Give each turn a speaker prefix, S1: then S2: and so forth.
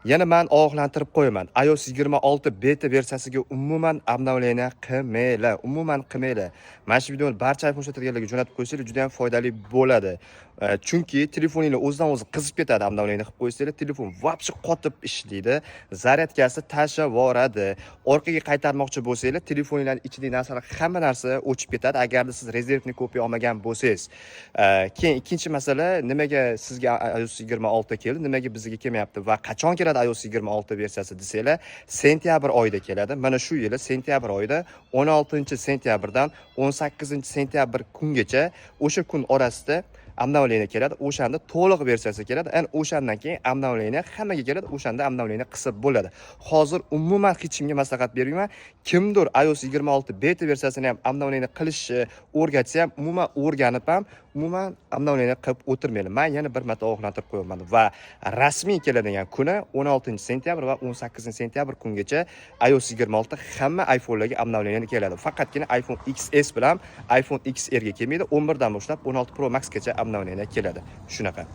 S1: Yana men ogohlantirib qo'yaman. iOS 26 beta versiyasiga umuman обновление qilmanglar. Umuman qilmanglar. Mana shu videoni barcha iPhone ishlatadiganlarga jo'natib qo'ysanglar juda ham foydali bo'ladi. Chunki telefoninglar o'zidan o'zi qizib ketadi обновление qilib qo'ysanglar, telefon vobshe qotib ishlaydi, zaryadkasi tashavoradi. Orqaga qaytarmoqchi bo'lsanglar, telefoninglarning ichidagi narsalar hamma narsa o'chib ketadi agarda siz rezervni kopiya olmagan bo'lsangiz. Keyin ikkinchi masala, nimaga sizga iOS 26 keldi, nimaga bizga kelmayapti va qachon keladi iOS 26 versiyasi desanglar, sentyabr oyida keladi. Mana shu yili sentyabr oyida 16-sentyabrdan 18-sentyabr kungacha o'sha kun orasida обновление keladi. O'shanda to'liq versiyasi keladi. O'shandan keyin обновление hammaga keladi. O'shanda обновление qilsa bo'ladi. Hozir umuman hech kimga maslahat bermayman. Kimdir iOS 26 beta versiyasini ham обновление qilishni o'rgatsa ham umuman o'rganib ham umuman обновление qilib o'tirmayman. Men yana bir marta ogohlantirib qo'yaman va rasmiy keladigan kuni 16-sentyabr va 18-sentyabr kungacha iOS 26 hamma iPhone'larga обновление keladi. Faqatgina iPhone XS bilan iPhone XR ga kelmaydi. 11 dan boshlab 16 Pro Max gacha обновление keladi. Shunaqa.